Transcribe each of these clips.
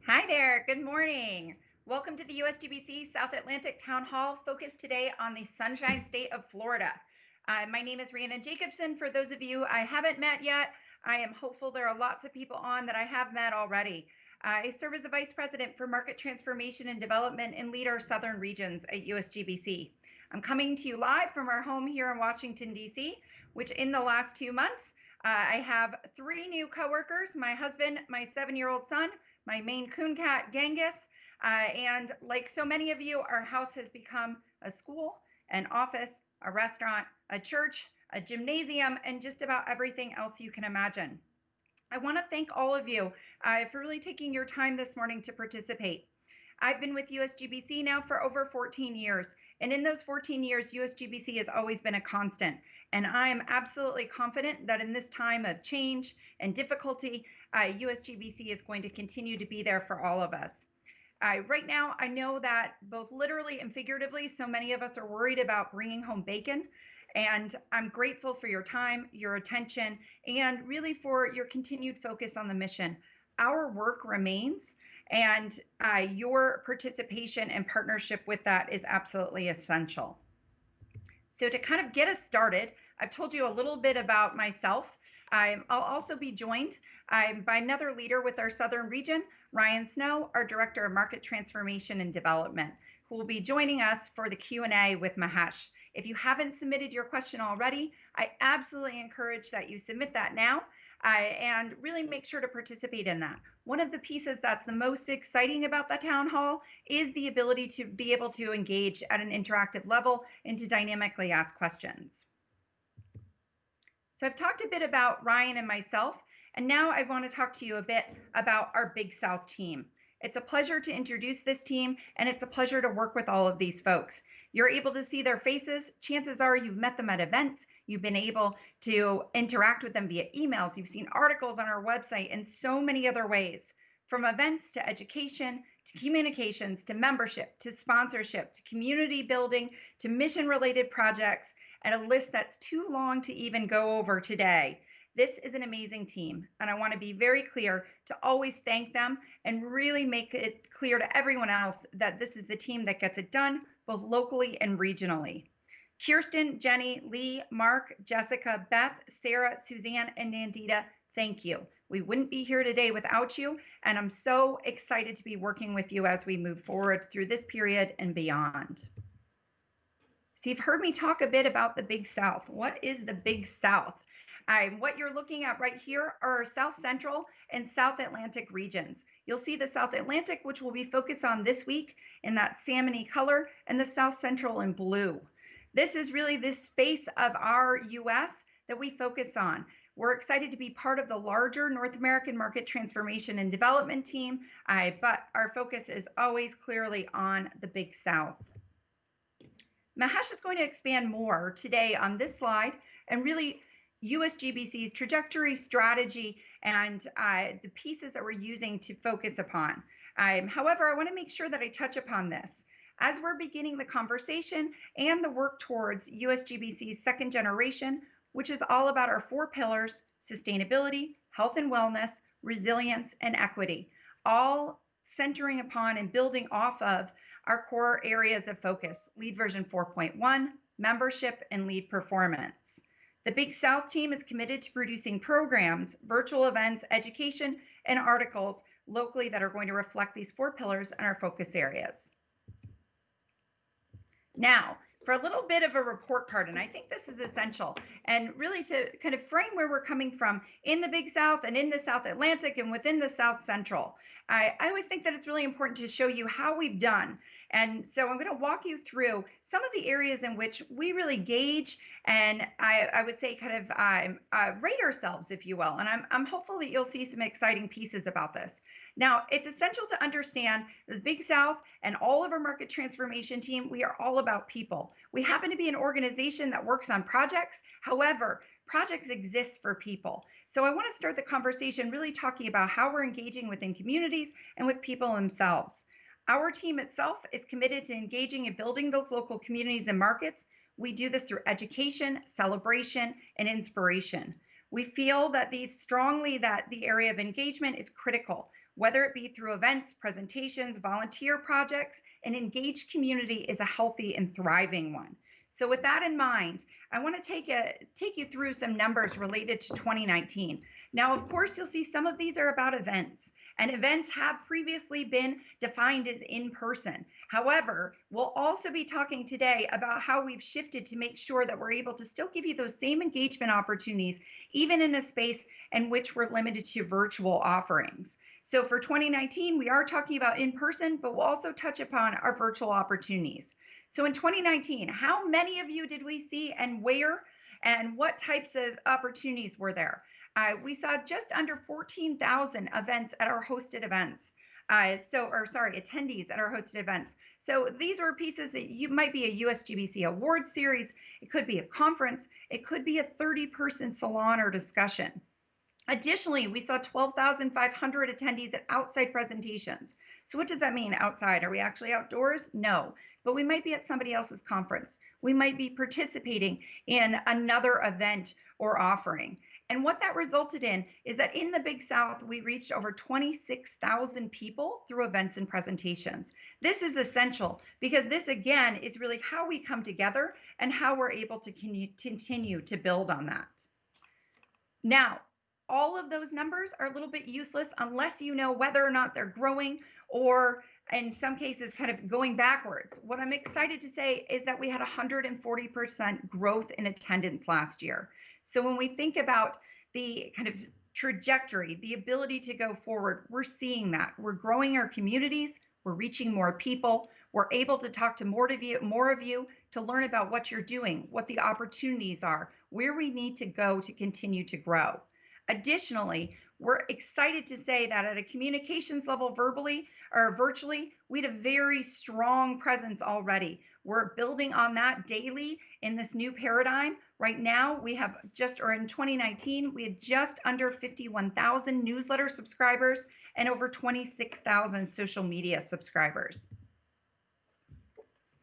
Hi there, good morning. Welcome to the USGBC South Atlantic Town Hall, focused today on the Sunshine State of Florida. My name is Rhiannon Jacobson. For those of you I haven't met yet, I am hopeful there are lots of people on that I have met already. I serve as the Vice President for Market Transformation and Development and lead our Southern regions at USGBC. I'm coming to you live from our home here in Washington, D.C., which in the last 2 months, I have 3 new coworkers, my husband, my 7-year-old son, my Maine Coon cat, Genghis. And like so many of you, our house has become a school, an office, a restaurant, a church, a gymnasium, and just about everything else you can imagine. I want to thank all of you for really taking your time this morning to participate. I've been with USGBC now for over 14 years, and in those 14 years, USGBC has always been a constant. And I am absolutely confident that in this time of change and difficulty, USGBC is going to continue to be there for all of us. Right now, I know that both literally and figuratively, so many of us are worried about bringing home bacon. And I'm grateful for your time, your attention, and really for your continued focus on the mission. Our work remains, and your participation and partnership with that is absolutely essential. So to kind of get us started, I've told you a little bit about myself. I'll also be joined by another leader with our Southern region, Ryan Snow, our Director of Market Transformation and Development, who will be joining us for the Q&A with Mahesh. If you haven't submitted your question already, I absolutely encourage that you submit that now and really make sure to participate in that. One of the pieces that's the most exciting about the town hall is the ability to be able to engage at an interactive level and to dynamically ask questions. So I've talked a bit about Ryan and myself, and now I want to talk to you a bit about our Big South team. It's a pleasure to introduce this team, and it's a pleasure to work with all of these folks. You're able to see their faces. Chances are you've met them at events. You've been able to interact with them via emails. You've seen articles on our website and so many other ways, from events to education, to communications, to membership, to sponsorship, to community building, to mission-related projects, and a list that's too long to even go over today. This is an amazing team, and I want to be very clear to always thank them and really make it clear to everyone else that this is the team that gets it done, both locally and regionally. Kirsten, Jenny, Lee, Mark, Jessica, Beth, Sarah, Suzanne, and Nandita, thank you. We wouldn't be here today without you, and I'm so excited to be working with you as we move forward through this period and beyond. So you've heard me talk a bit about the Big South. What is the Big South? What you're looking at right here are South Central and South Atlantic regions. You'll see the South Atlantic, which will be focused on this week in that salmony color, and the South Central in blue. This is really this space of our US that we focus on. We're excited to be part of the larger North American Market Transformation and Development team, but our focus is always clearly on the Big South. Mahesh is going to expand more today on this slide and really USGBC's trajectory, strategy, and the pieces that we're using to focus upon. However, I want to make sure that I touch upon this. As we're beginning the conversation and the work towards USGBC's second generation, which is all about our 4 pillars: sustainability, health and wellness, resilience, and equity, all centering upon and building off of our core areas of focus: LEAD version 4.1, membership, and LEAD performance. The Big South team is committed to producing programs, virtual events, education, and articles locally that are going to reflect these 4 pillars and our focus areas. Now, for a little bit of a report card, and I think this is essential, and really to kind of frame where we're coming from in the Big South and in the South Atlantic and within the South Central. I always think that it's really important to show you how we've done. And so I'm going to walk you through some of the areas in which we really gauge and I would say kind of rate ourselves, if you will. And I'm hopeful that you'll see some exciting pieces about this. Now, it's essential to understand the Big South and all of our market transformation team, we are all about people. We happen to be an organization that works on projects. However, projects exist for people. So I want to start the conversation really talking about how we're engaging within communities and with people themselves. Our team itself is committed to engaging and building those local communities and markets. We do this through education, celebration, and inspiration. We feel that strongly that the area of engagement is critical. whether it be through events, presentations, volunteer projects. An engaged community is a healthy and thriving one. So with that in mind, I want to take you through some numbers related to 2019. Now, of course, you'll see some of these are about events, and events have previously been defined as in person. However, we'll also be talking today about how we've shifted to make sure that we're able to still give you those same engagement opportunities, even in a space in which we're limited to virtual offerings. So for 2019, we are talking about in person, but we'll also touch upon our virtual opportunities. So in 2019, how many of you did we see and where, and what types of opportunities were there? We saw just under 14,000 events at our hosted events. Attendees at our hosted events. So these are pieces that you might be a USGBC award series. It could be a conference. It could be a 30-person salon or discussion. Additionally, we saw 12,500 attendees at outside presentations. So what does that mean, outside? Are we actually outdoors? No, but we might be at somebody else's conference. We might be participating in another event or offering. And what that resulted in is that in the Big South, we reached over 26,000 people through events and presentations. This is essential because this, again, is really how we come together and how we're able to continue to build on that. Now, all of those numbers are a little bit useless unless you know whether or not they're growing or in some cases kind of going backwards. What I'm excited to say is that we had 140% growth in attendance last year. So when we think about the kind of trajectory, the ability to go forward, we're seeing that. We're growing our communities, we're reaching more people, we're able to talk to more of you to learn about what you're doing, what the opportunities are, where we need to go to continue to grow. Additionally, we're excited to say that at a communications level verbally or virtually, we had a very strong presence already. We're building on that daily in this new paradigm. Right now, we have in 2019, we had just under 51,000 newsletter subscribers and over 26,000 social media subscribers.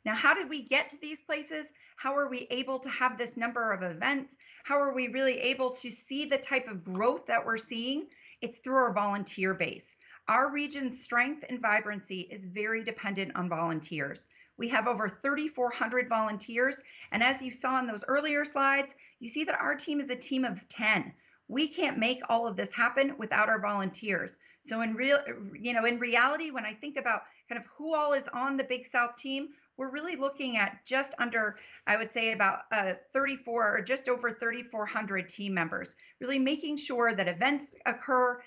Now, how did we get to these places? How are we able to have this number of events? How are we really able to see the type of growth that we're seeing? It's through our volunteer base. Our region's strength and vibrancy is very dependent on volunteers. We have over 3,400 volunteers, and as you saw in those earlier slides, you see that our team is a team of 10. We can't make all of this happen without our volunteers. So in reality, when I think about kind of who all is on the Big South team, we're really looking at just under, I would say about 34 or just over 3,400 team members, really making sure that events occur,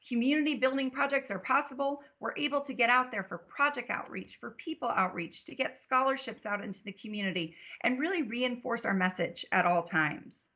community building projects are possible. We're able to get out there for project outreach, for people outreach, to get scholarships out into the community and really reinforce our message at all times.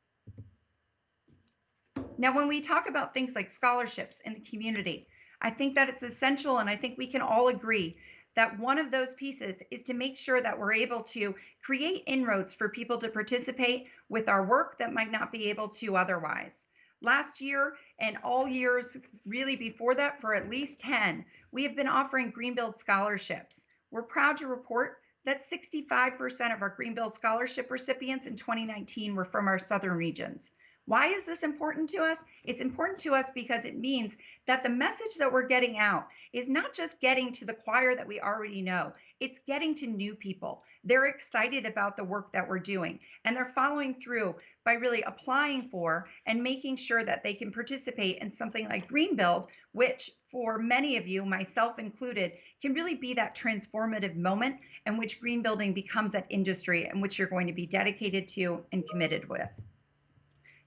Now, when we talk about things like scholarships in the community, I think that it's essential, and I think we can all agree that one of those pieces is to make sure that we're able to create inroads for people to participate with our work that might not be able to otherwise. Last year and all years really before that, for at least 10, we have been offering Greenbuild scholarships. We're proud to report that 65% of our Greenbuild scholarship recipients in 2019 were from our southern regions. Why is this important to us? It's important to us because it means that the message that we're getting out is not just getting to the choir that we already know, it's getting to new people. They're excited about the work that we're doing, and they're following through by really applying for and making sure that they can participate in something like Greenbuild, which for many of you, myself included, can really be that transformative moment in which green building becomes that industry in which you're going to be dedicated to and committed with.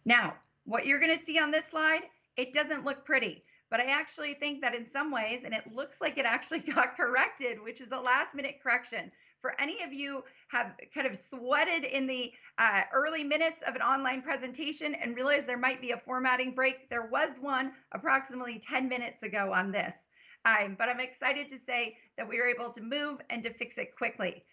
Now, what you're going to see on this slide, it doesn't look pretty, but I actually think that in some ways, and it looks like it actually got corrected, which is a last minute correction. For any of you have kind of sweated in the early minutes of an online presentation and realized there might be a formatting break, there was one approximately 10 minutes ago on this. But I'm excited to say that we were able to move and to fix it quickly.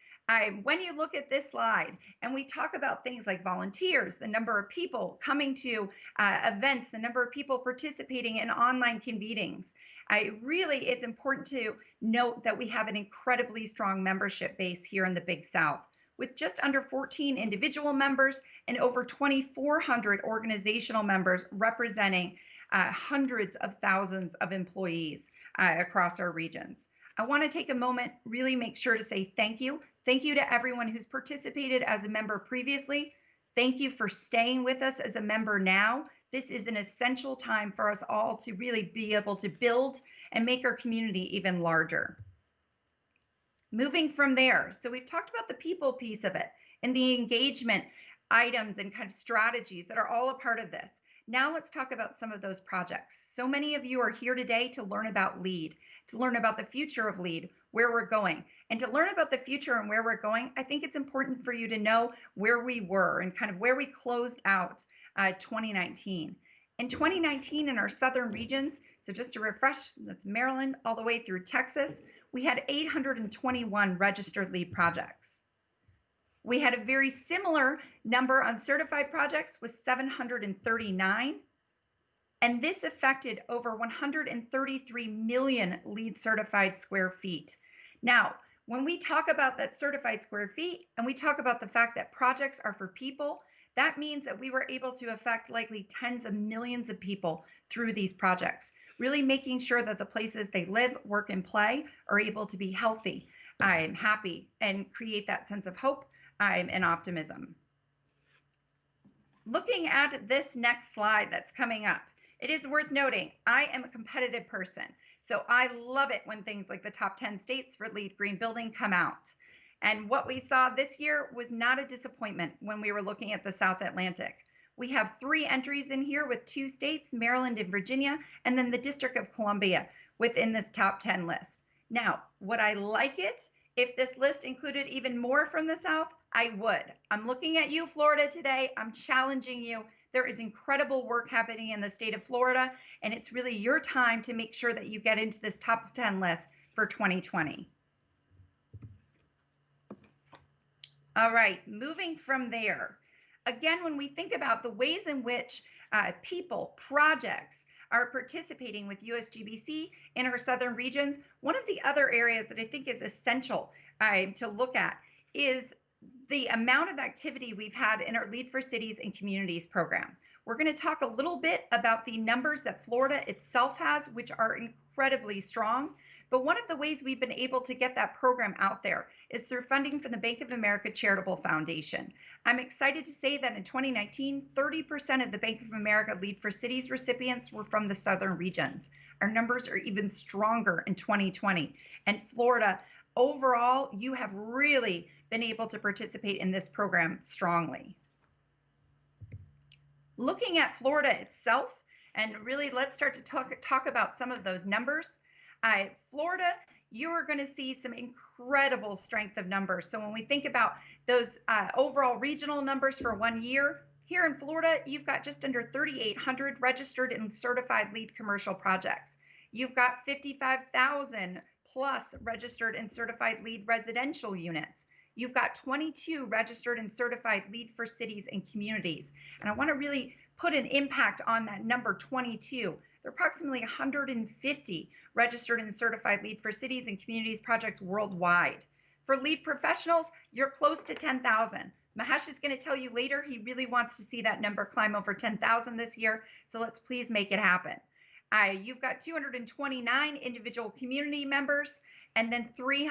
When you look at this slide and we talk about things like volunteers, the number of people coming to events, the number of people participating in online convenings, it's important to note that we have an incredibly strong membership base here in the Big South, with just under 14 individual members and over 2,400 organizational members representing hundreds of thousands of employees. across our regions. I want to take a moment, really make sure to say thank you. Thank you to everyone who's participated as a member previously. Thank you for staying with us as a member now. This is an essential time for us all to really be able to build and make our community even larger. Moving from there, so we've talked about the people piece of it and the engagement items and kind of strategies that are all a part of this. Now let's talk about some of those projects. So many of you are here today to learn about LEAD, to learn about the future of LEAD, where we're going. And to learn about the future and where we're going, I think it's important for you to know where we were and kind of where we closed out 2019. In 2019, in our southern regions, so just to refresh, that's Maryland all the way through Texas, we had 821 registered LEAD projects. We had a very similar number on certified projects with 739, and this affected over 133 million LEED certified square feet. Now, when we talk about that certified square feet and we talk about the fact that projects are for people, that means that we were able to affect likely tens of millions of people through these projects, really making sure that the places they live, work, and play are able to be healthy, happy, and create that sense of hope and optimism. Looking at this next slide that's coming up, it is worth noting, I am a competitive person. So I love it when things like the top 10 states for LEED Green Building come out. And what we saw this year was not a disappointment when we were looking at the South Atlantic. We have 3 entries in here with 2 states, Maryland and Virginia, and then the District of Columbia within this top 10 list. Now, would I like it if this list included even more from the South? I would. I'm looking at you, Florida, today. I'm challenging you. There is incredible work happening in the state of Florida, and it's really your time to make sure that you get into this top 10 list for 2020. All right, moving from there. Again, when we think about the ways in which people, projects are participating with USGBC in our southern regions, one of the other areas that I think is essential to look at is the amount of activity we've had in our Lead for Cities and Communities program. We're going to talk a little bit about the numbers that Florida itself has, which are incredibly strong. But one of the ways we've been able to get that program out there is through funding from the Bank of America Charitable Foundation. I'm excited to say that in 2019, 30% of the Bank of America Lead for Cities recipients were from the southern regions. Our numbers are even stronger in 2020. And Florida, overall, you have really been able to participate in this program strongly. Looking at Florida itself, and really let's start to talk about some of those numbers. Florida, you are going to see some incredible strength of numbers. So when we think about those overall regional numbers for 1 year, here in Florida, you've got just under 3,800 registered and certified LEED commercial projects. You've got 55,000 plus registered and certified LEED residential units. You've got 22 registered and certified LEED for cities and communities. And I want to really put an impact on that number 22. There are approximately 150 registered and certified LEED for cities and communities projects worldwide. For LEED professionals, you're close to 10,000. Mahesh is going to tell you later he really wants to see that number climb over 10,000 this year, so let's please make it happen. You've got 229 individual community members, and then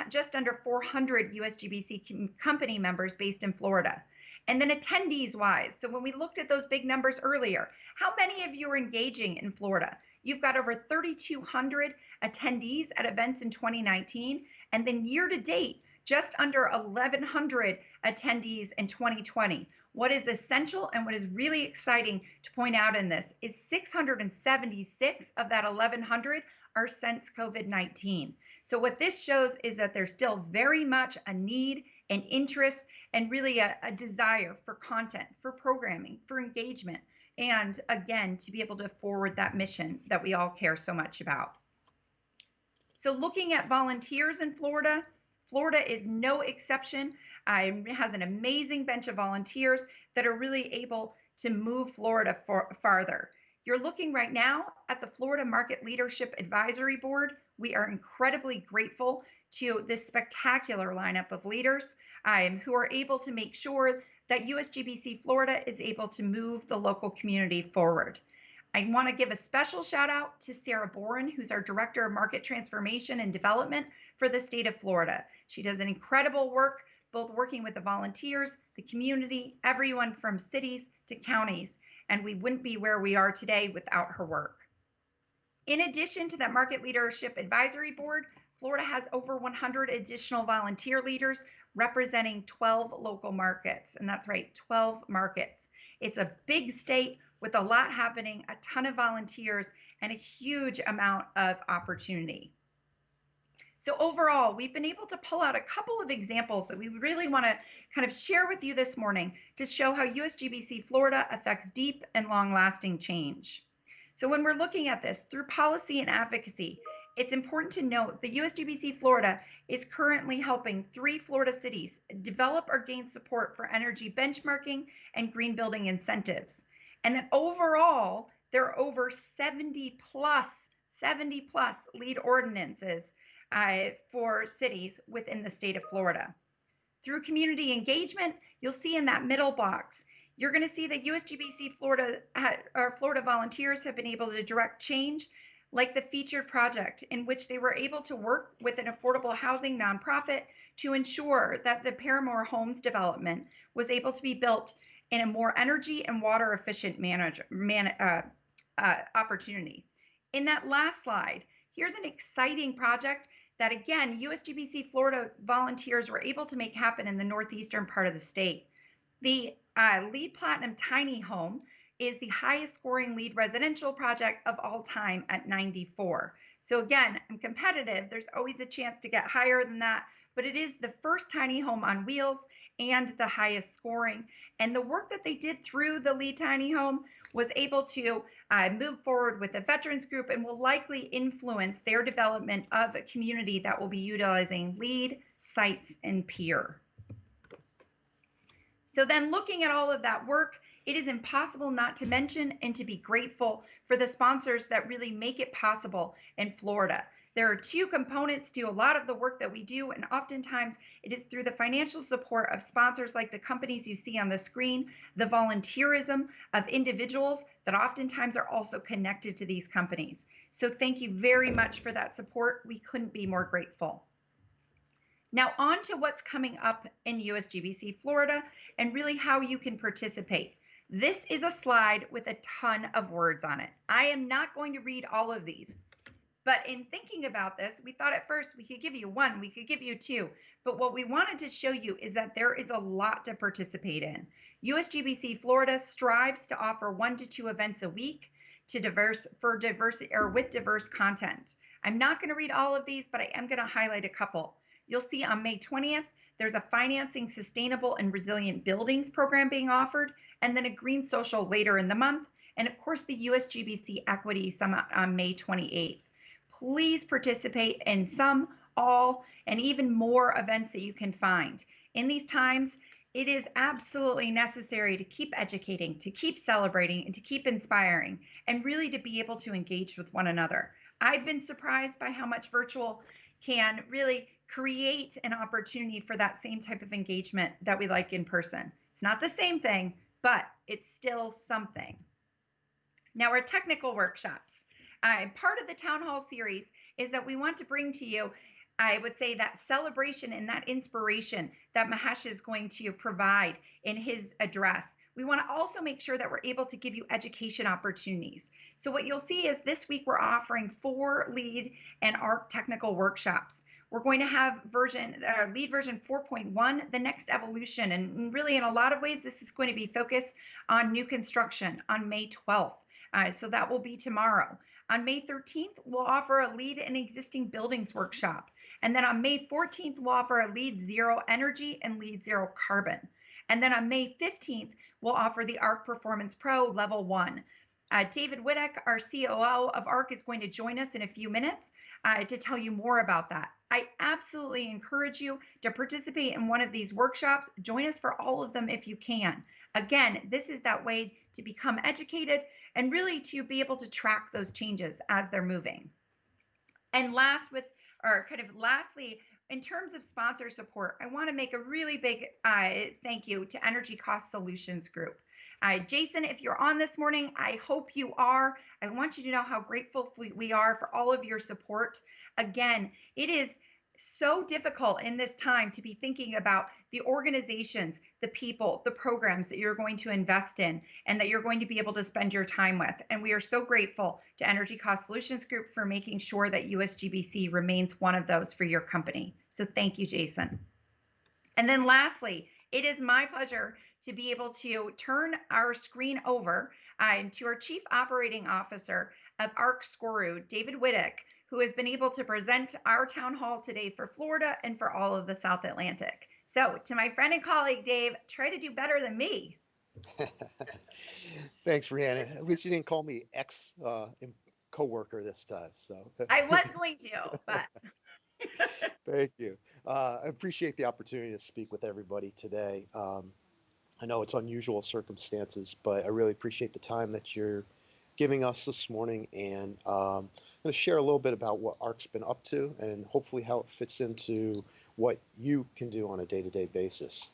just under 400 USGBC company members based in Florida. And then attendees wise, so when we looked at those big numbers earlier, how many of you are engaging in Florida? You've got over 3,200 attendees at events in 2019, and then year to date, just under 1,100 attendees in 2020. What is essential and what is really exciting to point out in this is 676 of that 1,100 are since COVID-19. So what this shows is that there's still very much a need and interest and really a desire for content, for programming, for engagement, and again, to be able to forward that mission that we all care so much about. So looking at volunteers in Florida, Florida is no exception. It has an amazing bench of volunteers that are really able to move Florida farther. You're looking right now at the Florida Market Leadership Advisory Board. We are incredibly grateful to this spectacular lineup of leaders who are able to make sure that USGBC Florida is able to move the local community forward. I want to give a special shout out to Sarah Boren, who's our Director of Market Transformation and Development for the state of Florida. She does an incredible work, both working with the volunteers, the community, everyone from cities to counties, and we wouldn't be where we are today without her work. In addition to that Market Leadership Advisory Board, Florida has over 100 additional volunteer leaders representing 12 local markets. And that's right, 12 markets. It's a big state with a lot happening, a ton of volunteers, and a huge amount of opportunity. So overall, we've been able to pull out a couple of examples that we really want to kind of share with you this morning to show how USGBC Florida affects deep and long-lasting change. So when we're looking at this through policy and advocacy, it's important to note that USGBC Florida is currently helping 3 Florida cities develop or gain support for energy benchmarking and green building incentives. And that overall, there are over 70 plus lead ordinances for cities within the state of Florida. Through community engagement, you'll see in that middle box, you're going to see that USGBC Florida, our Florida volunteers have been able to direct change, like the featured project in which they were able to work with an affordable housing nonprofit to ensure that the Paramore Homes development was able to be built in a more energy and water efficient opportunity. In that last slide, here's an exciting project that, again, USGBC Florida volunteers were able to make happen in the northeastern part of the state. The LEED Platinum Tiny Home is the highest scoring LEED residential project of all time at 94. So again, I'm competitive. There's always a chance to get higher than that, but it is the first tiny home on wheels and the highest scoring. And the work that they did through the LEED Tiny Home was able to move forward with a veterans group and will likely influence their development of a community that will be utilizing LEED, sites, and peer. So then looking at all of that work, it is impossible not to mention and to be grateful for the sponsors that really make it possible in Florida. There are 2 components to a lot of the work that we do, and oftentimes it is through the financial support of sponsors like the companies you see on the screen, the volunteerism of individuals that oftentimes are also connected to these companies. So thank you very much for that support. We couldn't be more grateful. Now on to what's coming up in USGBC Florida and really how you can participate. This is a slide with a ton of words on it. I am not going to read all of these. But in thinking about this, we thought at first we could give you 1, we could give you 2. But what we wanted to show you is that there is a lot to participate in. USGBC Florida strives to offer 1 to 2 events a week with diverse content. I'm not going to read all of these, but I am going to highlight a couple. You'll see on May 20th, there's a Financing Sustainable and Resilient Buildings program being offered, and then a Green Social later in the month, and of course the USGBC Equity Summit on May 28th. Please participate in some, all, and even more events that you can find. In these times, it is absolutely necessary to keep educating, to keep celebrating, and to keep inspiring, and really to be able to engage with one another. I've been surprised by how much virtual can really create an opportunity for that same type of engagement that we like in person. It's not the same thing, but it's still something. Now, our technical workshops. Part of the town hall series is that we want to bring to you, I would say, that celebration and that inspiration that Mahesh is going to provide in his address. We want to also make sure that we're able to give you education opportunities. So what you'll see is this week we're offering 4 LEED and ARC technical workshops. We're going to have LEED version 4.1, the next evolution. And really, in a lot of ways, this is going to be focused on new construction on May 12th. So that will be tomorrow. On May 13th, we'll offer a LEED in existing buildings workshop. And then on May 14th, we'll offer a LEED Zero Energy and LEED Zero Carbon. And then on May 15th, we'll offer the ARC Performance Pro Level 1. David Wittek, our COO of ARC, is going to join us in a few minutes to tell you more about that. I absolutely encourage you to participate in one of these workshops. Join us for all of them if you can. Again, this is that way to become educated and really to be able to track those changes as they're moving. And lastly, in terms of sponsor support, I want to make a really big thank you to Energy Cost Solutions Group. Jason, if you're on this morning, I hope you are. I want you to know how grateful we are for all of your support. Again, it is so difficult in this time to be thinking about the organizations, the people, the programs that you're going to invest in and that you're going to be able to spend your time with. And we are so grateful to Energy Cost Solutions Group for making sure that USGBC remains one of those for your company. So thank you, Jason. And then lastly, it is my pleasure to be able to turn our screen over to our Chief Operating Officer of ARC SCORU, David Wittick, who has been able to present our town hall today for Florida and for all of the South Atlantic. So to my friend and colleague, Dave, try to do better than me. Thanks, Rhiannon. At least you didn't call me ex co-worker this time. So I was going to, but thank you. I appreciate the opportunity to speak with everybody today. I know it's unusual circumstances, but I really appreciate the time that you're giving us this morning. And I'm going to share a little bit about what ARC's been up to and hopefully how it fits into what you can do on a day-to-day basis.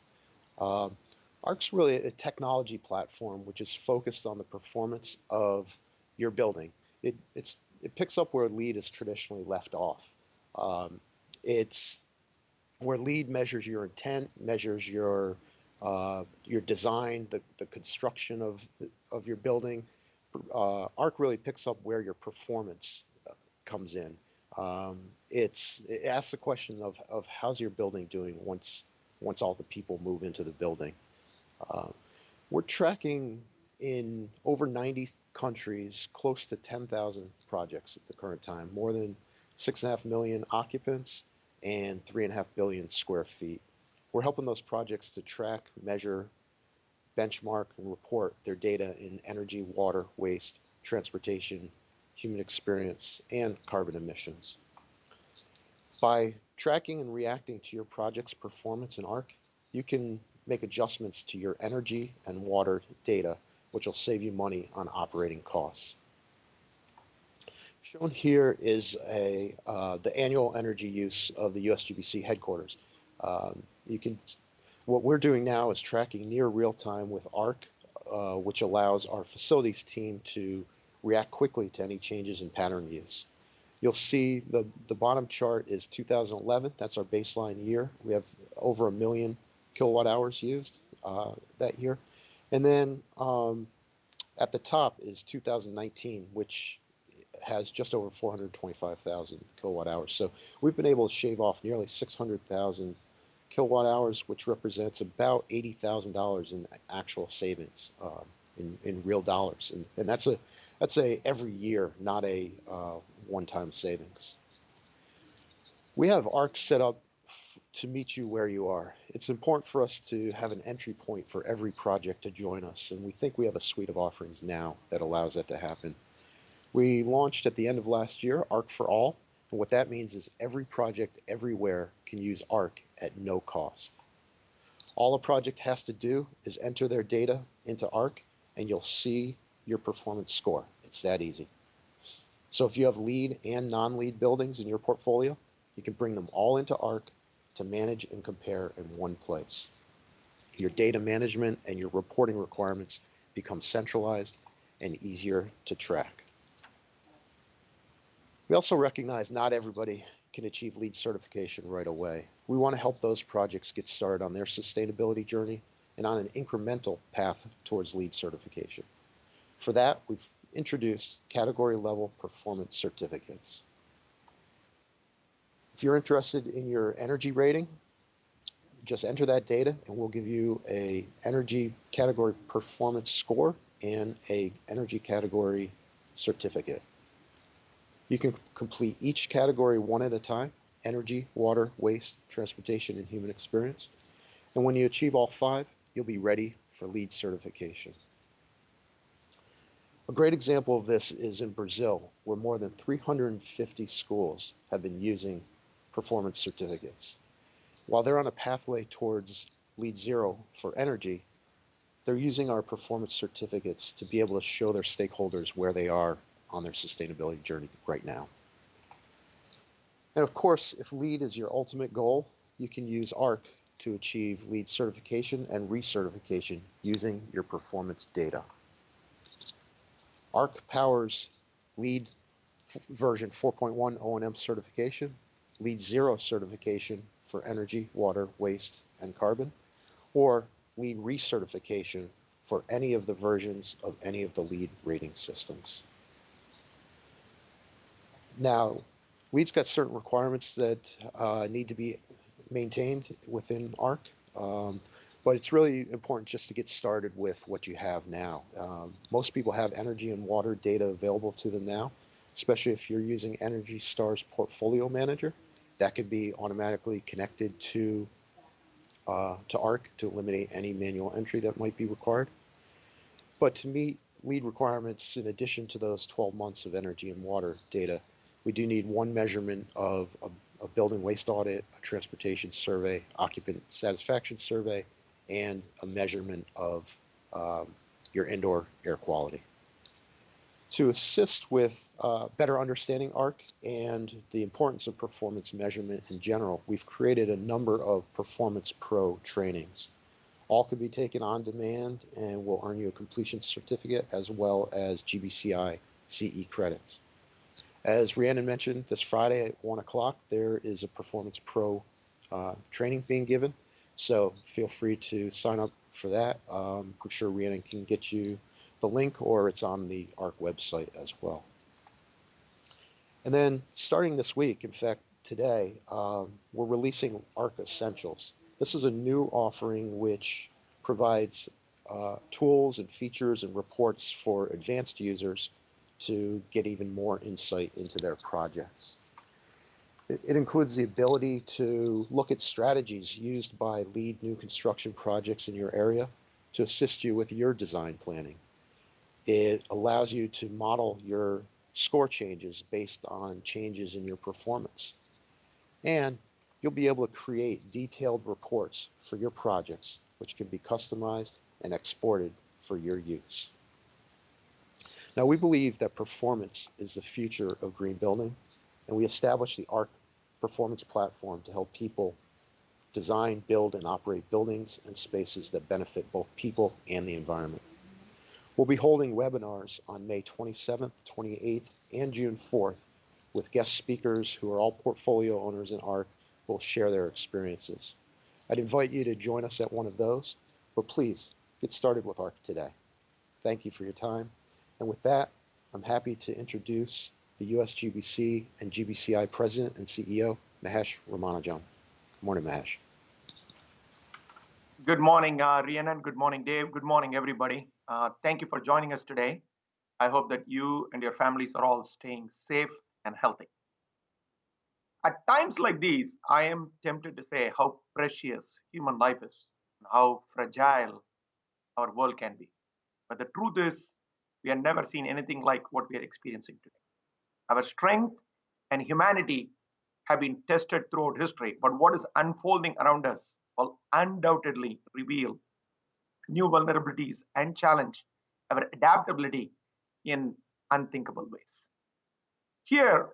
ARC's really a technology platform which is focused on the performance of your building. It picks up where LEED is traditionally left off. It's where LEED measures your intent, measures your design, the construction of your building. ARC really picks up where your performance comes in. It asks the question of how's your building doing once all the people move into the building. We're tracking in over 90 countries, close to 10,000 projects at the current time, more than 6.5 million occupants and 3.5 billion square feet. We're helping those projects to track, measure, benchmark, and report their data in energy, water, waste, transportation, human experience, and carbon emissions. By tracking and reacting to your project's performance in ARC, you can make adjustments to your energy and water data, which will save you money on operating costs. Shown here is the annual energy use of the USGBC headquarters. What we're doing now is tracking near real time with ARC, which allows our facilities team to react quickly to any changes in pattern use. You'll see the bottom chart is 2011. That's our baseline year. We have over 1 million kilowatt hours used that year. And then at the top is 2019, which has just over 425,000 kilowatt hours. So we've been able to shave off nearly 600,000 kilowatt hours, which represents about $80,000 in actual savings in real dollars. And that's a every year, not a one-time savings. We have ARC set up to meet you where you are. It's important for us to have an entry point for every project to join us, and we think we have a suite of offerings now that allows that to happen. We launched at the end of last year ARC for All, and what that means is every project everywhere can use ARC at no cost. All a project has to do is enter their data into ARC, and you'll see your performance score. It's that easy. So if you have LEED and non-LEED buildings in your portfolio, you can bring them all into ARC to manage and compare in one place. Your data management and your reporting requirements become centralized and easier to track. We also recognize not everybody can achieve LEED certification right away. We want to help those projects get started on their sustainability journey and on an incremental path towards LEED certification. For that, we've introduced category level performance certificates. If you're interested in your energy rating, just enter that data and we'll give you a energy category performance score and a energy category certificate. You can complete each category one at a time: energy, water, waste, transportation, and human experience. And when you achieve all 5, you'll be ready for LEED certification. A great example of this is in Brazil, where more than 350 schools have been using performance certificates. While they're on a pathway towards LEED Zero for energy, they're using our performance certificates to be able to show their stakeholders where they are on their sustainability journey right now. And of course, if LEED is your ultimate goal, you can use ARC to achieve LEED certification and recertification using your performance data. ARC powers LEED version 4.1 O&M certification, LEED 0 certification for energy, water, waste, and carbon, or LEED recertification for any of the versions of any of the LEED rating systems. Now, LEED's got certain requirements that need to be maintained within ARC, but it's really important just to get started with what you have now. Most people have energy and water data available to them now, especially if you're using Energy Star's Portfolio Manager. That could be automatically connected to ARC to eliminate any manual entry that might be required. But to meet LEED requirements, in addition to those 12 months of energy and water data, we do need one measurement of a building waste audit, a transportation survey, occupant satisfaction survey, and a measurement of your indoor air quality. To assist with better understanding ARC and the importance of performance measurement in general, we've created a number of Performance Pro trainings. All can be taken on demand and will earn you a completion certificate as well as GBCI CE credits. As Rhiannon mentioned, this Friday at 1 o'clock, there is a Performance Pro training being given. So feel free to sign up for that. I'm sure Rhiannon can get you the link, or it's on the ARC website as well. And then starting this week, in fact, today, we're releasing ARC Essentials. This is a new offering which provides tools and features and reports for advanced users to get even more insight into their projects. It includes the ability to look at strategies used by LEED new construction projects in your area to assist you with your design planning. It allows you to model your score changes based on changes in your performance. And you'll be able to create detailed reports for your projects, which can be customized and exported for your use. Now, we believe that performance is the future of green building, and we established the ARC Performance Platform to help people design, build, and operate buildings and spaces that benefit both people and the environment. We'll be holding webinars on May 27th, 28th, and June 4th with guest speakers who are all portfolio owners in ARC who will share their experiences. I'd invite you to join us at one of those, but please get started with ARC today. Thank you for your time. And with that, I'm happy to introduce the USGBC and GBCI President and CEO, Mahesh Ramanujam. Good morning, Mahesh. Good morning, Rhiannon. Good morning, Dave. Good morning, everybody. Thank you for joining us today. I hope that you and your families are all staying safe and healthy. At times like these, I am tempted to say how precious human life is and how fragile our world can be. But the truth is, we have never seen anything like what we are experiencing today. Our strength and humanity have been tested throughout history, but what is unfolding around us will undoubtedly reveal new vulnerabilities and challenge our adaptability in unthinkable ways. Here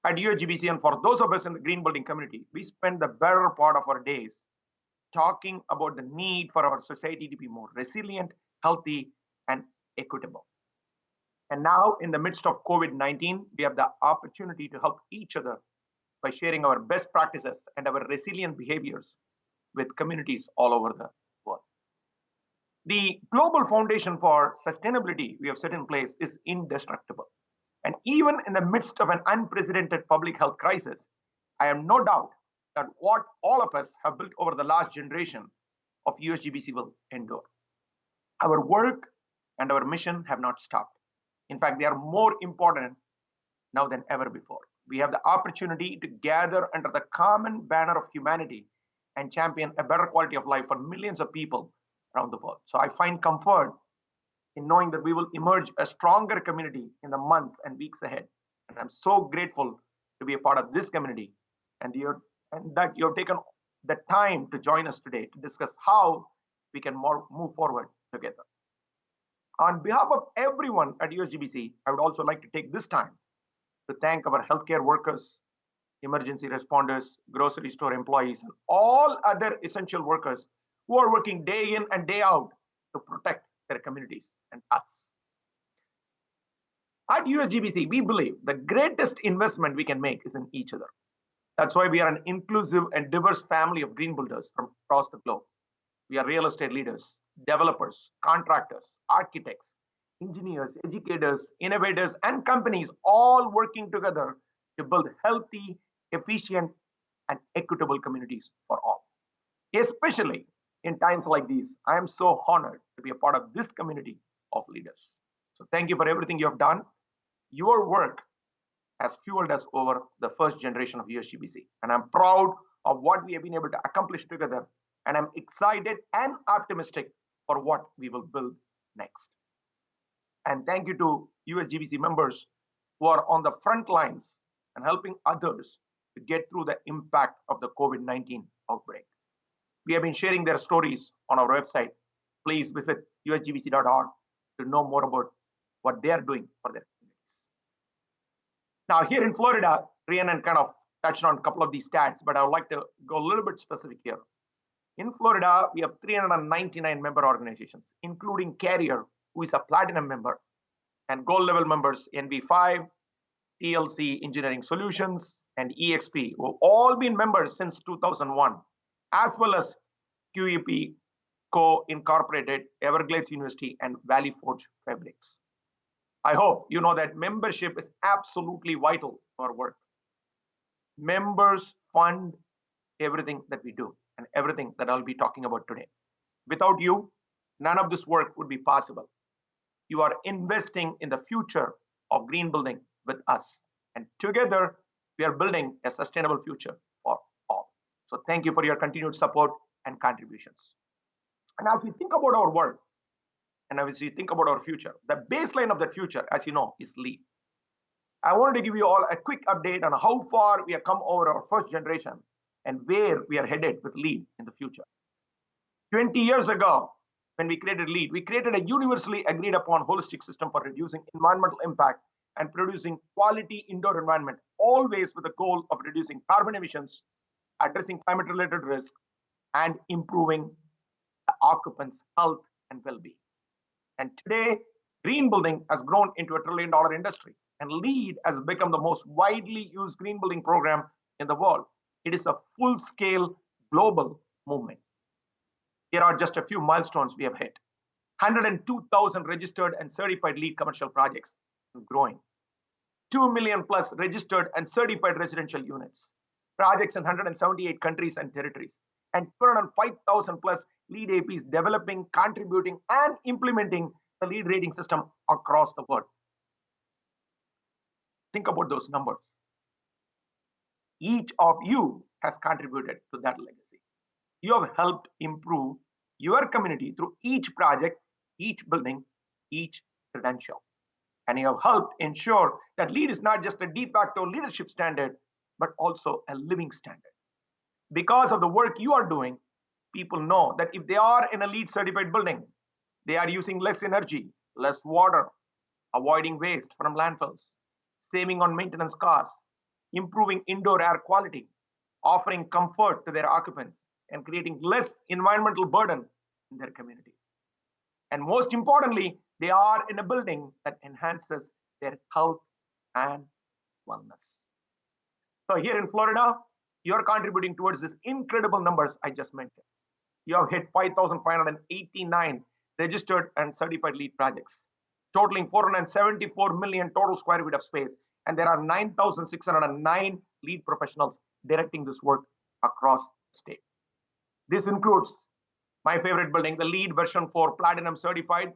at USGBC, and for those of us in the green building community, we spend the better part of our days talking about the need for our society to be more resilient, healthy, and equitable. And now, in the midst of COVID-19, we have the opportunity to help each other by sharing our best practices and our resilient behaviors with communities all over the world. The global foundation for sustainability we have set in place is indestructible. And even in the midst of an unprecedented public health crisis, I have no doubt that what all of us have built over the last generation of USGBC will endure. Our work and our mission have not stopped. In fact, they are more important now than ever before. We have the opportunity to gather under the common banner of humanity and champion a better quality of life for millions of people around the world. So I find comfort in knowing that we will emerge a stronger community in the months and weeks ahead. And I'm so grateful to be a part of this community and that you've taken the time to join us today to discuss how we can move forward together. On behalf of everyone at USGBC, I would also like to take this time to thank our healthcare workers, emergency responders, grocery store employees, and all other essential workers who are working day in and day out to protect their communities and us. At USGBC, we believe the greatest investment we can make is in each other. That's why we are an inclusive and diverse family of green builders from across the globe. We are real estate leaders, developers, contractors, architects, engineers, educators, innovators, and companies all working together to build healthy, efficient, and equitable communities for all. Especially in times like these, I am so honored to be a part of this community of leaders. So thank you for everything you have done. Your work has fueled us over the first generation of USGBC, and I'm proud of what we have been able to accomplish together, and I'm excited and optimistic for what we will build next. And thank you to USGBC members who are on the front lines and helping others to get through the impact of the COVID-19 outbreak. We have been sharing their stories on our website. Please visit usgbc.org to know more about what they are doing for their communities. Now, here in Florida, Rhiannon kind of touched on a couple of these stats, but I would like to go a little bit specific here. In Florida, we have 399 member organizations, including Carrier, who is a platinum member, and gold level members NV5, TLC Engineering Solutions, and EXP, who have all been members since 2001, as well as QEP, Co Incorporated, Everglades University, and Valley Forge Fabrics. I hope you know that membership is absolutely vital to our work. Members fund everything that we do and everything that I'll be talking about today. Without you, none of this work would be possible. You are investing in the future of green building with us. And together, we are building a sustainable future for all. So thank you for your continued support and contributions. And as we think about our work, and as we think about our future, the baseline of that future, as you know, is LEED. I wanted to give you all a quick update on how far we have come over our first generation and where we are headed with LEED in the future. 20 years ago, when we created LEED, we created a universally agreed upon holistic system for reducing environmental impact and producing quality indoor environment, always with the goal of reducing carbon emissions, addressing climate related risk, and improving the occupants' health and well-being. And today, green building has grown into $1 trillion industry, and LEED has become the most widely used green building program in the world. It is a full-scale global movement. Here are just a few milestones we have hit. 102,000 registered and certified LEED commercial projects, and growing. 2 million plus registered and certified residential units. Projects in 178 countries and territories. And 205,000 plus LEED APs developing, contributing, and implementing the LEED rating system across the world. Think about those numbers. Each of you has contributed to that legacy. You have helped improve your community through each project, each building, each credential. And you have helped ensure that LEED is not just a de facto leadership standard, but also a living standard. Because of the work you are doing, people know that if they are in a LEED certified building, they are using less energy, less water, avoiding waste from landfills, saving on maintenance costs, improving indoor air quality, offering comfort to their occupants, and creating less environmental burden in their community. And most importantly, they are in a building that enhances their health and wellness. So here in Florida, you're contributing towards these incredible numbers I just mentioned. You have hit 5,589 registered and certified LEED projects, totaling 474 million total square feet of space. And there are 9,609 LEED professionals directing this work across the state. This includes my favorite building, the LEED version 4 Platinum certified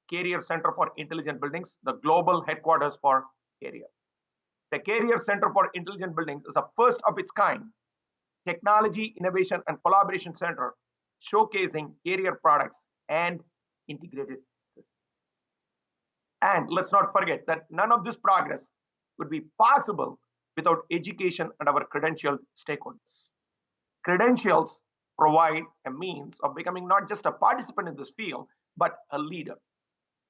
Carrier Center for Intelligent Buildings, the global headquarters for Carrier. The Carrier Center for Intelligent Buildings is a first of its kind technology, innovation, and collaboration center showcasing Carrier products and integrated systems. And let's not forget that none of this progress would be possible without education and our credentialed stakeholders. Credentials provide a means of becoming not just a participant in this field, but a leader.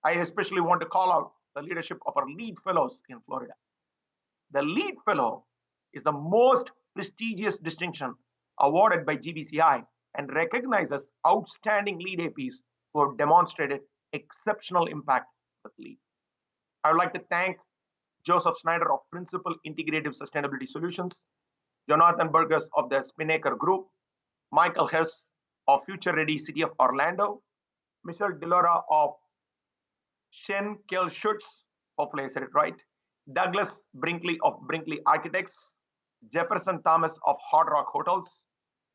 I especially want to call out the leadership of our LEED fellows in Florida. The LEED fellow is the most prestigious distinction awarded by GBCI and recognizes outstanding lead APs who have demonstrated exceptional impact with lead. I would like to thank Joseph Snyder of Principal Integrative Sustainability Solutions, Jonathan Burgess of the Spinnaker Group, Michael Hess of Future Ready City of Orlando, Michelle Delora of Shen Schutz, hopefully I said it right, Douglas Brinkley of Brinkley Architects, Jefferson Thomas of Hard Rock Hotels,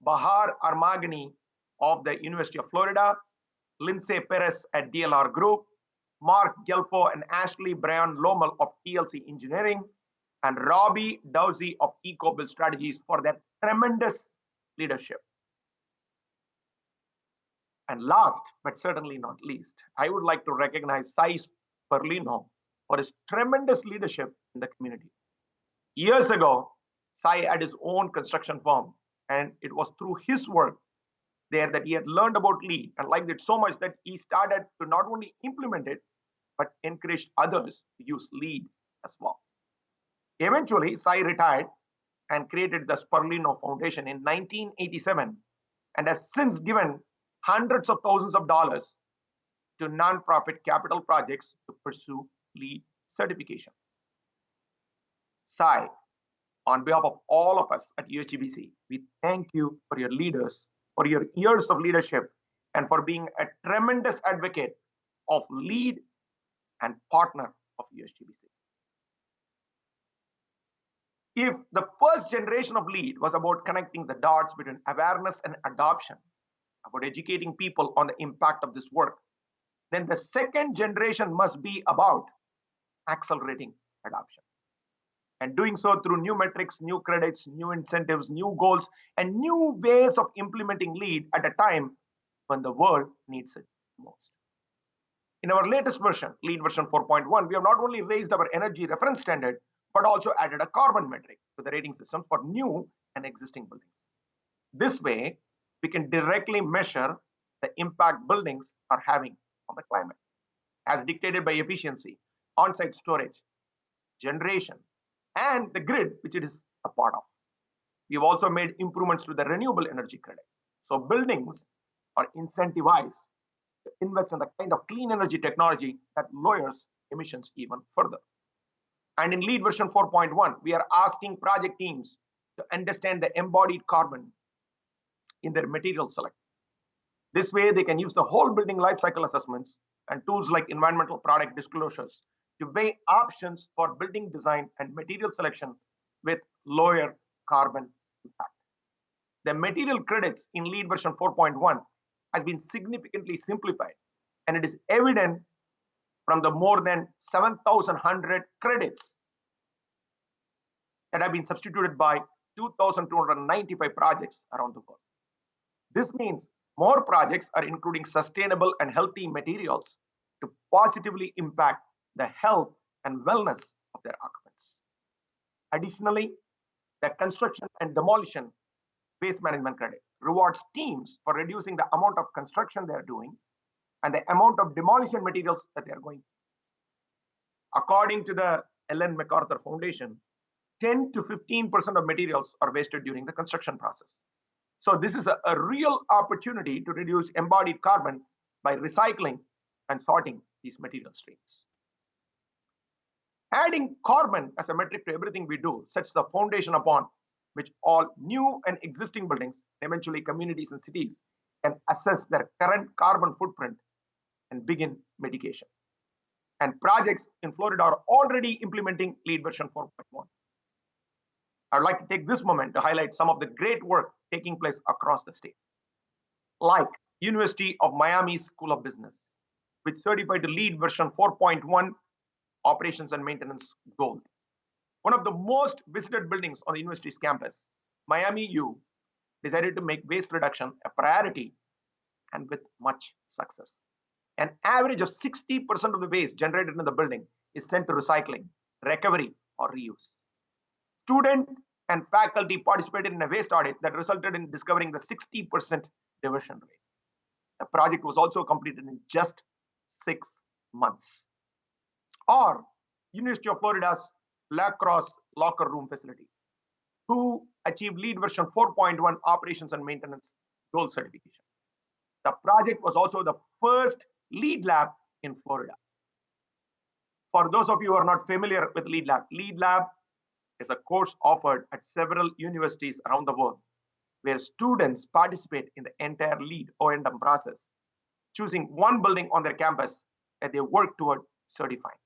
Bahar Armagani of the University of Florida, Lindsay Perez at DLR Group, Mark Gelfo and Ashley Brian Lomel of TLC Engineering, and Robbie Dowsey of EcoBuild Strategies for their tremendous leadership. And last, but certainly not least, I would like to recognize Sai Perlino for his tremendous leadership in the community. Years ago, Sai had his own construction firm, and it was through his work there that he had learned about lead and liked it so much that he started to not only implement it, but encouraged others to use lead as well. Eventually, Sai retired and created the Sperlino Foundation in 1987 and has since given hundreds of thousands of dollars to nonprofit capital projects to pursue LEED certification. Sai, on behalf of all of us at USGBC, we thank you for your leaders, for your years of leadership, and for being a tremendous advocate of LEED and partner of USGBC. If the first generation of LEED was about connecting the dots between awareness and adoption, about educating people on the impact of this work, then the second generation must be about accelerating adoption. And doing so through new metrics, new credits, new incentives, new goals, and new ways of implementing LEED at a time when the world needs it most. In our latest version, LEED version 4.1, we have not only raised our energy reference standard, but also added a carbon metric to the rating system for new and existing buildings. This way, we can directly measure the impact buildings are having on the climate, as dictated by efficiency, on-site storage, generation, and the grid which it is a part of. We have also made improvements to the renewable energy credit. So buildings are incentivized to invest in the kind of clean energy technology that lowers emissions even further. And in LEED version 4.1, we are asking project teams to understand the embodied carbon in their material selection. This way, they can use the whole building lifecycle assessments and tools like environmental product disclosures to weigh options for building design and material selection with lower carbon impact. The material credits in LEED version 4.1 has been significantly simplified, and it is evident from the more than 7,100 credits that have been substituted by 2,295 projects around the world. This means more projects are including sustainable and healthy materials to positively impact the health and wellness of their occupants. Additionally, the construction and demolition waste management credit rewards teams for reducing the amount of construction they are doing and the amount of demolition materials that they are going. According to the Ellen MacArthur Foundation, 10 to 15% of materials are wasted during the construction process. So this is a real opportunity to reduce embodied carbon by recycling and sorting these material streams. Adding carbon as a metric to everything we do sets the foundation upon which all new and existing buildings, eventually communities and cities, can assess their current carbon footprint and begin mitigation. And projects in Florida are already implementing LEED version 4.1. I would like to take this moment to highlight some of the great work taking place across the state, like University of Miami School of Business, which certified to LEED version 4.1 operations and maintenance gold. One of the most visited buildings on the university's campus, Miami U, decided to make waste reduction a priority, and with much success. An average of 60% of the waste generated in the building is sent to recycling, recovery, or reuse. Student and faculty participated in a waste audit that resulted in discovering the 60% diversion rate. The project was also completed in just 6 months. Or University of Florida's La Crosse locker room facility. who achieved LEED version 4.1 operations and maintenance gold certification. The project was also the first LEED lab in Florida. For those of you who are not familiar with LEED Lab is a course offered at several universities around the world where students participate in the entire LEED O&M process, choosing one building on their campus that they work toward certifying.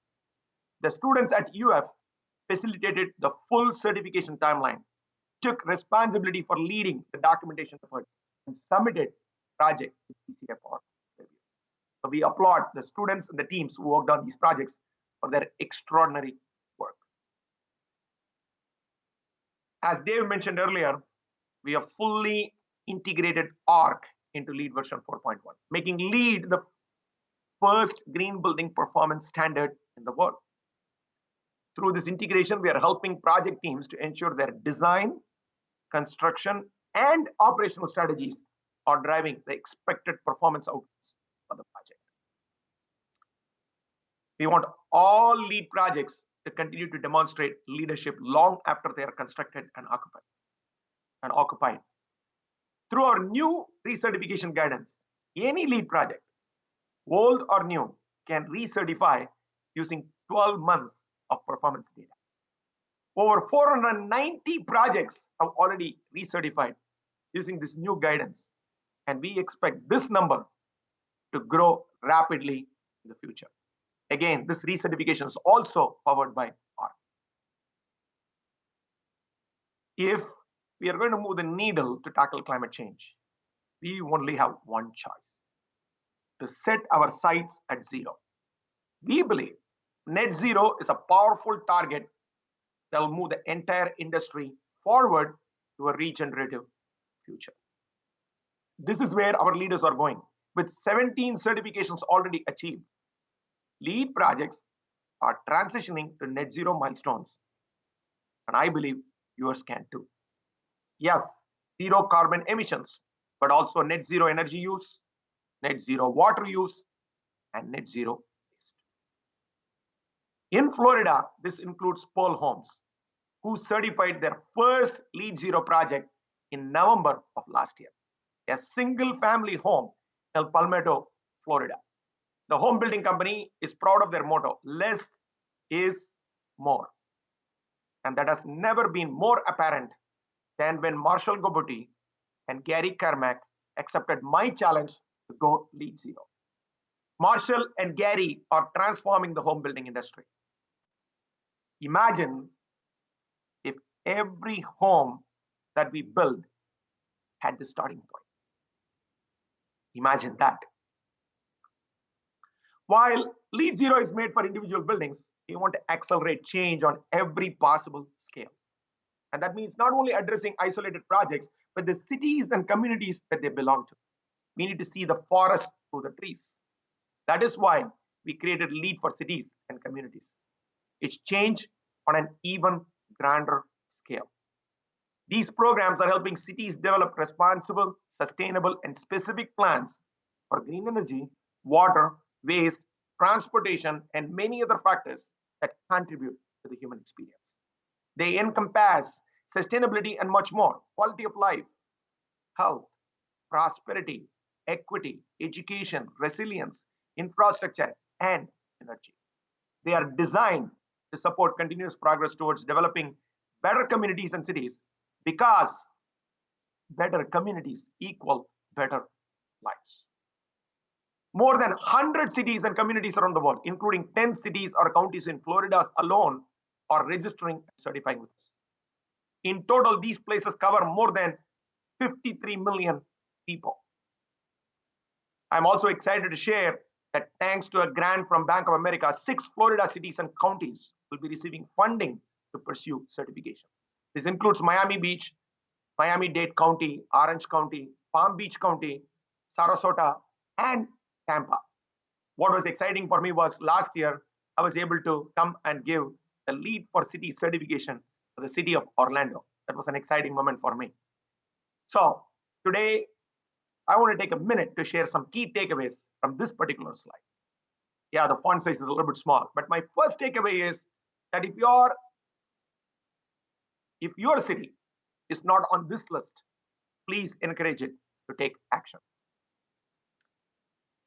The students at UF facilitated the full certification timeline, took responsibility for leading the documentation efforts, and submitted project to GBCI for review. So we applaud the students and the teams who worked on these projects for their extraordinary work. As Dave mentioned earlier, we have fully integrated ARC into LEED version 4.1, making LEED the first green building performance standard in the world. Through this integration, we are helping project teams to ensure their design, construction, and operational strategies are driving the expected performance outcomes for the project. We want all LEED projects to continue to demonstrate leadership long after they are constructed and occupied. Through our new recertification guidance, any LEED project, old or new, can recertify using 12 months of performance data. Over 490 projects have already recertified using this new guidance, and we expect this number to grow rapidly in the future. Again, this recertification is also powered by ARC. If we are going to move the needle to tackle climate change, we only have one choice: to set our sights at zero. We believe net zero is a powerful target that will move the entire industry forward to a regenerative future. This is where our leaders are going. With 17 certifications already achieved, LEED projects are transitioning to net zero milestones, and I believe yours can too. Yes, zero carbon emissions, but also net zero energy use, net zero water use, and net zero waste. In Florida, this includes Pearl Homes, who certified their first LEED Zero project in November of last year, a single-family home in Palmetto, Florida. The home building company is proud of their motto, less is more. And that has never been more apparent than when Marshall Gobuti and Gary Carmack accepted my challenge to go LEED Zero. Marshall and Gary are transforming the home building industry. Imagine if every home that we build had the starting point. Imagine that. While LEED Zero is made for individual buildings, we want to accelerate change on every possible scale. And that means not only addressing isolated projects, but the cities and communities that they belong to. We need to see the forest through the trees. That is why we created LEED for cities and communities. It's change on an even grander scale. These programs are helping cities develop responsible, sustainable, and specific plans for green energy, water, waste, transportation, and many other factors that contribute to the human experience. They encompass sustainability and much more: quality of life, health, prosperity, equity, education, resilience, infrastructure, and energy. They are designed to support continuous progress towards developing better communities and cities, because better communities equal better lives. More than 100 cities and communities around the world, including 10 cities or counties in Florida alone, are registering and certifying with us. In total, these places cover more than 53 million people. I'm also excited to share that thanks to a grant from Bank of America, 6 Florida cities and counties will be receiving funding to pursue certification. This includes Miami Beach, Miami-Dade County, Orange County, Palm Beach County, Sarasota, and Tampa. What was exciting for me was last year, I was able to come and give the LEED for City certification to the city of Orlando. That was an exciting moment for me. So today, I want to take a minute to share some key takeaways from this particular slide. Yeah, the font size is a little bit small, but my first takeaway is that if your city is not on this list, please encourage it to take action.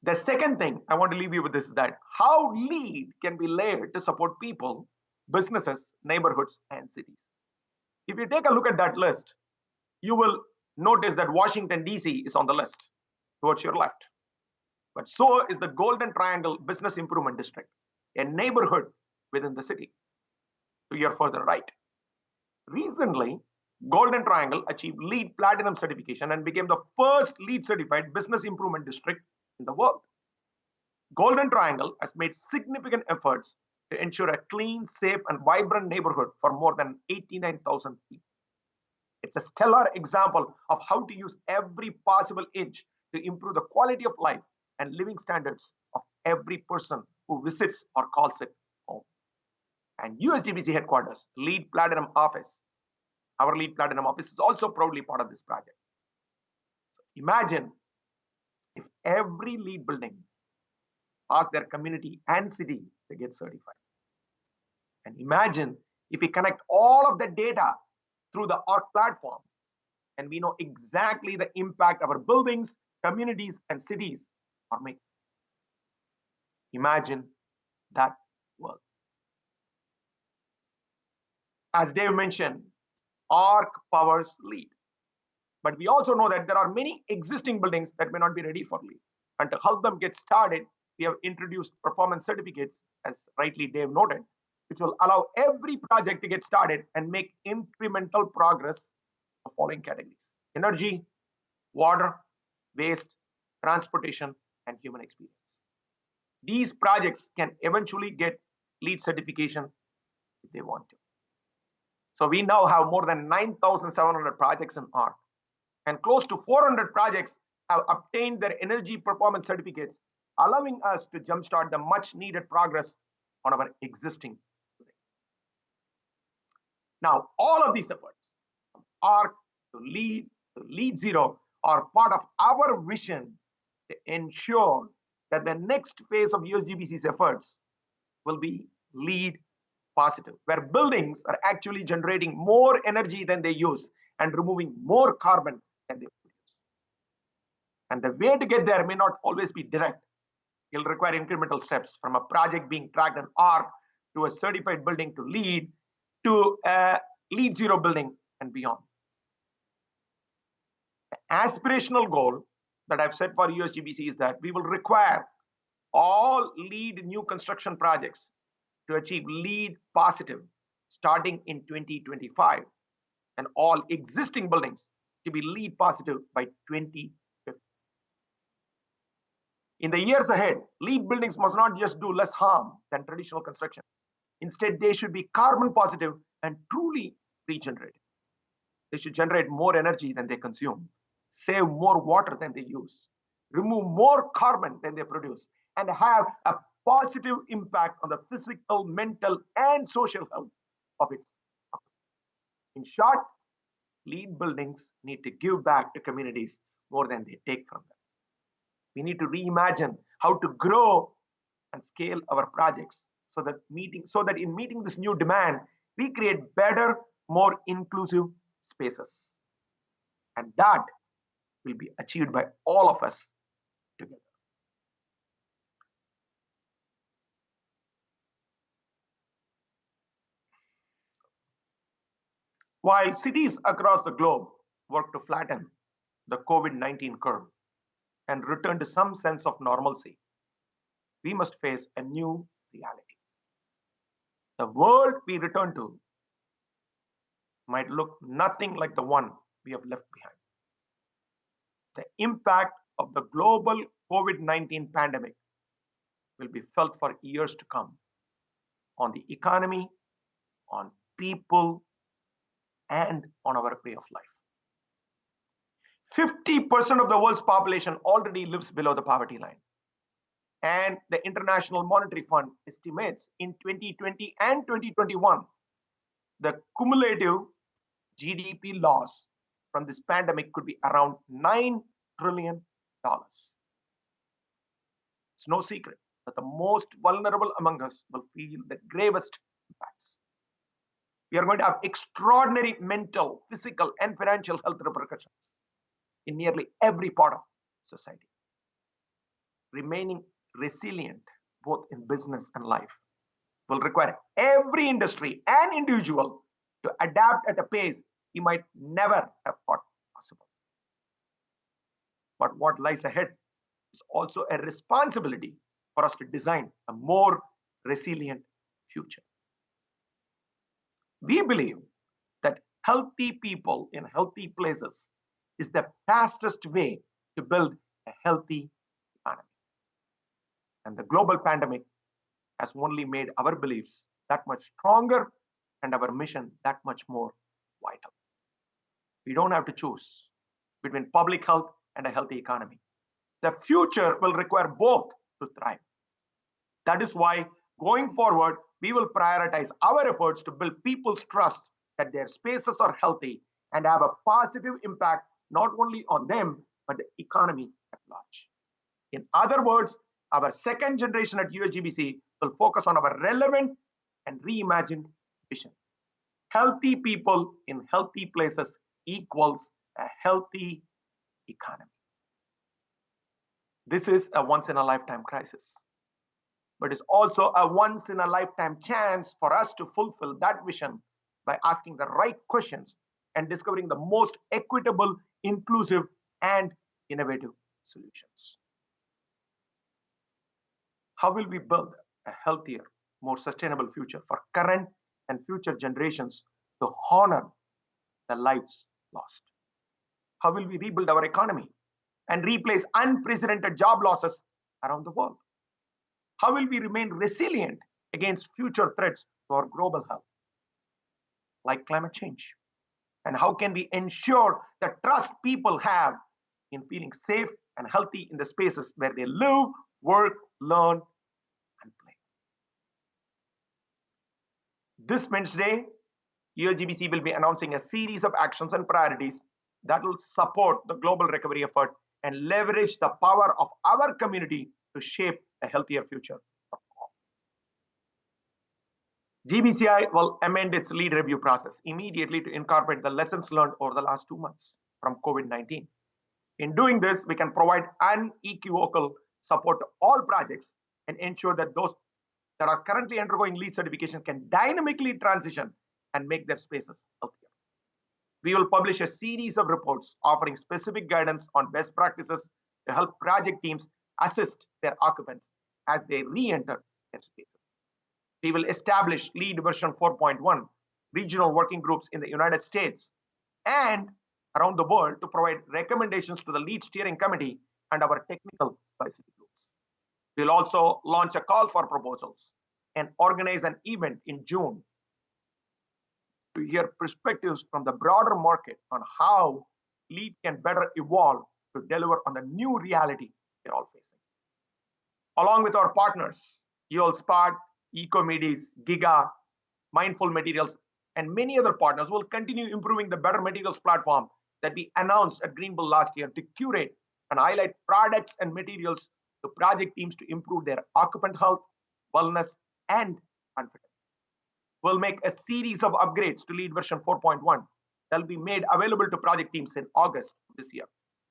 The second thing I want to leave you with is that how LEED can be layered to support people, businesses, neighborhoods, and cities. If you take a look at that list, you will notice that Washington, D.C. is on the list towards your left. But so is the Golden Triangle Business Improvement District, a neighborhood within the city, to your further right. Recently, Golden Triangle achieved LEED Platinum certification and became the first LEED certified business improvement district in the world. Golden Triangle has made significant efforts to ensure a clean, safe, and vibrant neighborhood for more than 89,000 people. It's a stellar example of how to use every possible inch to improve the quality of life and living standards of every person who visits or calls it home. And USGBC headquarters, LEED Platinum office, our LEED Platinum office is also proudly part of this project. So imagine if every LEED building asked their community and city to get certified. And imagine if we connect all of the data through the ARC platform and we know exactly the impact our buildings, communities, and cities are making. Imagine that world. As Dave mentioned, ARC powers LEED. But we also know that there are many existing buildings that may not be ready for LEED. And to help them get started, we have introduced performance certificates, as rightly Dave noted, which will allow every project to get started and make incremental progress of following categories: energy, water, waste, transportation, and human experience. These projects can eventually get LEED certification if they want to. So we now have more than 9,700 projects in ARC, and close to 400 projects have obtained their energy performance certificates, allowing us to jumpstart the much needed progress on our existing buildings. Now, all of these efforts, from ARC to LEED Zero, are part of our vision to ensure that the next phase of USGBC's efforts will be LEED positive, where buildings are actually generating more energy than they use and removing more carbon than they produce. And the way to get there may not always be direct. It'll require incremental steps, from a project being tracked in ARC to a certified building to LEED to a LEED Zero building and beyond. The aspirational goal that I've set for USGBC is that we will require all LEED new construction projects to achieve LEED positive starting in 2025, and all existing buildings to be LEED positive by 2050. In the years ahead, LEED buildings must not just do less harm than traditional construction. Instead, they should be carbon positive and truly regenerative. They should generate more energy than they consume, save more water than they use, remove more carbon than they produce, and have a positive impact on the physical, mental, and social health of its occupants. In short, LEED buildings need to give back to communities more than they take from them. We need to reimagine how to grow and scale our projects so that in meeting this new demand, we create better, more inclusive spaces. And that will be achieved by all of us together. While cities across the globe work to flatten the COVID-19 curve and return to some sense of normalcy, we must face a new reality. The world we return to might look nothing like the one we have left behind. The impact of the global COVID-19 pandemic will be felt for years to come on the economy, on people, and on our way of life. 50% of the world's population already lives below the poverty line. And the International Monetary Fund estimates in 2020 and 2021, the cumulative GDP loss from this pandemic could be around $9 trillion. It's no secret that the most vulnerable among us will feel the gravest impacts. We are going to have extraordinary mental, physical, and financial health repercussions in nearly every part of society. Remaining resilient, both in business and life, will require every industry and individual to adapt at a pace he might never have thought possible. But what lies ahead is also a responsibility for us to design a more resilient future. We believe that healthy people in healthy places is the fastest way to build a healthy economy. And the global pandemic has only made our beliefs that much stronger and our mission that much more vital. We don't have to choose between public health and a healthy economy. The future will require both to thrive. That is why going forward, we will prioritize our efforts to build people's trust that their spaces are healthy and have a positive impact not only on them, but the economy at large. In other words, our second generation at USGBC will focus on our relevant and reimagined vision. Healthy people in healthy places equals a healthy economy. This is a once-in-a-lifetime crisis, but it's also a once-in-a-lifetime chance for us to fulfill that vision by asking the right questions and discovering the most equitable, inclusive, and innovative solutions. How will we build a healthier, more sustainable future for current and future generations to honor the lives lost? How will we rebuild our economy and replace unprecedented job losses around the world? How will we remain resilient against future threats to our global health, like climate change? And how can we ensure the trust people have in feeling safe and healthy in the spaces where they live, work, learn, and play? This Wednesday, USGBC will be announcing a series of actions and priorities that will support the global recovery effort and leverage the power of our community to shape a healthier future for all. GBCI will amend its lead review process immediately to incorporate the lessons learned over the last 2 months from COVID-19. In doing this, we can provide unequivocal support to all projects and ensure that those that are currently undergoing lead certification can dynamically transition and make their spaces healthier. We will publish a series of reports offering specific guidance on best practices to help project teams assist their occupants as they re-enter their spaces. We will establish LEED version 4.1 regional working groups in the United States and around the world to provide recommendations to the LEED steering committee and our technical advisory groups. We'll also launch a call for proposals and organize an event in June to hear perspectives from the broader market on how LEED can better evolve to deliver on the new reality we're all facing. Along with our partners, ULSPAT, Ecomedis, Giga, Mindful Materials, and many other partners will continue improving the Better Materials platform that we announced at Greenville last year to curate and highlight products and materials to project teams to improve their occupant health, wellness, and confidence. We'll make a series of upgrades to LEED version 4.1 that will be made available to project teams in August this year.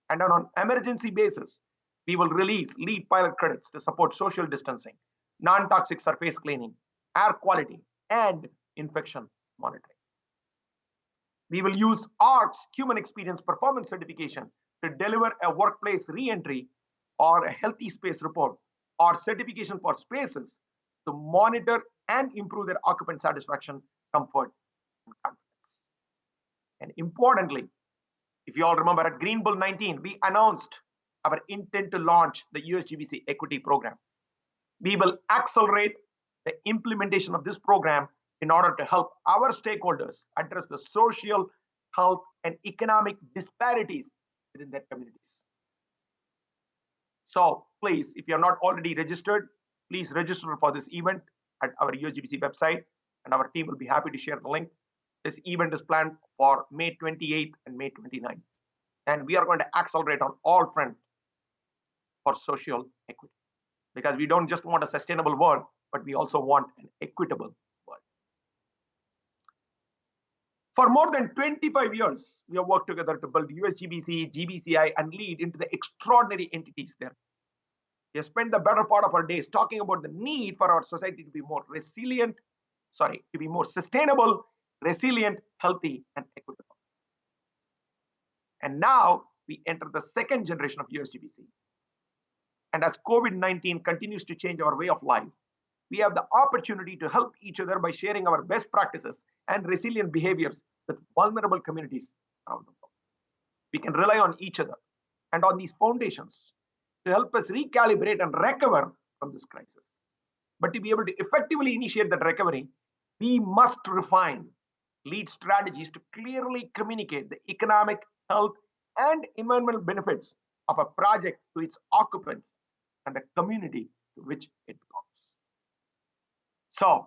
And on an emergency basis, we will release LEED pilot credits to support social distancing, non-toxic surface cleaning, air quality, and infection monitoring. We will use ARC's Human Experience Performance Certification to deliver a workplace re-entry or a healthy space report or certification for spaces to monitor and improve their occupant satisfaction, comfort, and confidence. And importantly, if you all remember at Greenville 19, we announced our intent to launch the USGBC Equity Program. We will accelerate the implementation of this program in order to help our stakeholders address the social, health, and economic disparities within their communities. So please, if you are not already registered, please register for this event at our USGBC website, and our team will be happy to share the link. This event is planned for May 28th and May 29th. And we are going to accelerate on all fronts for social equity, because we don't just want a sustainable world, but we also want an equitable world. For more than 25 years, we have worked together to build USGBC, GBCI, and lead into the extraordinary entities there. We have spent the better part of our days talking about the need for our society to be more resilient, to be more sustainable, resilient, healthy, and equitable. And now we enter the second generation of USGBC. And as COVID-19 continues to change our way of life, we have the opportunity to help each other by sharing our best practices and resilient behaviors with vulnerable communities around the world. We can rely on each other and on these foundations to help us recalibrate and recover from this crisis. But to be able to effectively initiate that recovery, we must refine lead strategies to clearly communicate the economic, health, and environmental benefits of a project to its occupants and the community to which it belongs. So,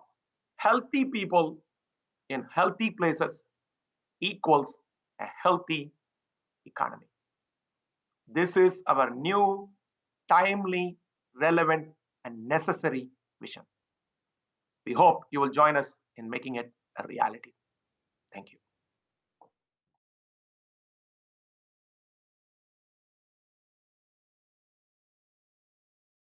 healthy people in healthy places equals a healthy economy. This is our new, timely, relevant, and necessary vision. We hope you will join us in making it a reality. Thank you.